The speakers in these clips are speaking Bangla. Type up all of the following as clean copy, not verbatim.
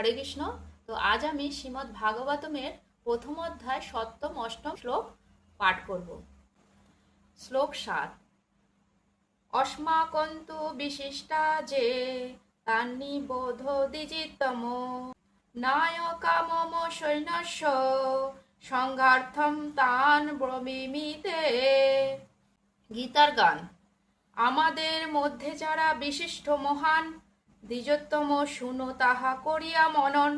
হরে কৃষ্ণ। তো আজ আমি শ্রীমদ্ ভাগবতমের প্রথম অধ্যায় সপ্তম অষ্টম শ্লোক পাঠ করব। শ্লোক ৭। অস্মাকন্তু বিশিষ্টা যে তান্নি বোধ দ্বিজিতম নায়কামম সৈন্যস্য সংঘার্থম তান ব্রবীমিতে। গীতার গান। আমাদের মধ্যে যারা বিশিষ্ট মহান দ্বিজোত্তম শুনো তাহা করিয়া মনন।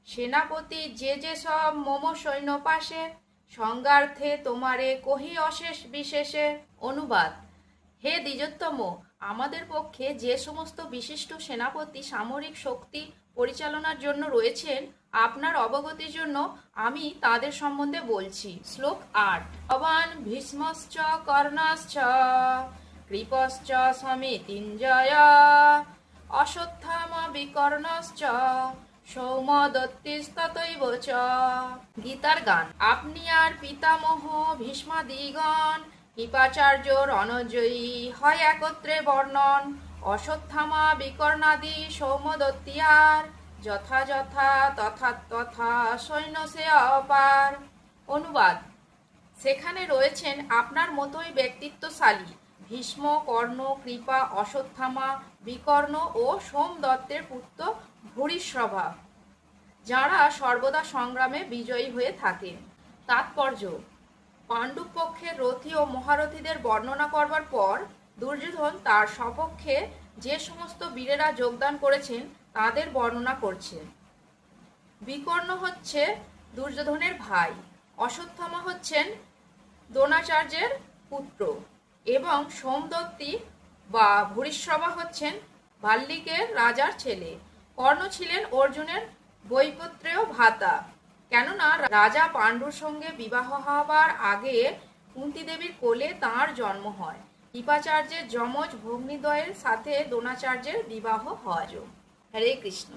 সেনাপতি যে সব মম সৈন্য পাশে সংজ্ঞার্থে তোমারে কহি অশেষ বিশেষে। অনুবাদ। হে দ্বিজোত্তম, আমাদের পক্ষে যে সমস্ত বিশিষ্ট সেনাপতি সামরিক শক্তি পরিচালনার জন্য রয়েছেন, আপনার অবগতির জন্য আমি তাদের সম্বন্ধে বলছি। শ্লোক ৮। ভবান ভীষ্মশ্চ কর্ণশ্চ কৃপশ্চ সমিতিঞ্জয় অশ্বত্থামা বিকর্ণশ্চ সৌমদত্তিস্ততৈব চ। গীতার গান। আপনি আর পিতামহ ভীষ্মাদিগণ কৃপাচার্য রণজয়ী হয় একত্রে বর্ণন। অশ্বত্থামা বিকর্ণাদি সৌমদত্তিয়ার যথা তথা তথা সৈন্য সে অপার। অনুবাদ। সেখানে রয়েছেন আপনার মতোই ব্যক্তিত্বশালী ভীষ্ম, কর্ণ, কৃপা, অশ্বত্থামা, বিকর্ণ ও সোমদত্তের পুত্র ভূরিশ্রভা, যাঁরা সর্বদা সংগ্রামে বিজয়ী হয়ে থাকেন। তাৎপর্য। পাণ্ডব পক্ষের রথী ও মহারথীদের বর্ণনা করবার পর দুর্যোধন তার সপক্ষে যে সমস্ত বীরেরা যোগদান করেছেন তাদের বর্ণনা করছেন। বিকর্ণ হচ্ছে দুর্যোধনের ভাই, অশ্বত্থামা হচ্ছেন দ্রোণাচার্যের পুত্র এবং সোমদত্তি বা ভূরিশ্রভা হচ্ছেন ভাল্লিকের রাজার ছেলে। কর্ণ ছিলেন অর্জুনের বৈপুত্রেয় ভ্রাতা, কেননা রাজা পাণ্ডুর সঙ্গে বিবাহ হবার আগে কুন্তী দেবীর কোলে তাঁর জন্ম হয়। কৃপাচার্যের যমজ ভগ্নীদ্বয়ের সাথে দ্রোণাচার্যের বিবাহ হয়। হরে কৃষ্ণ।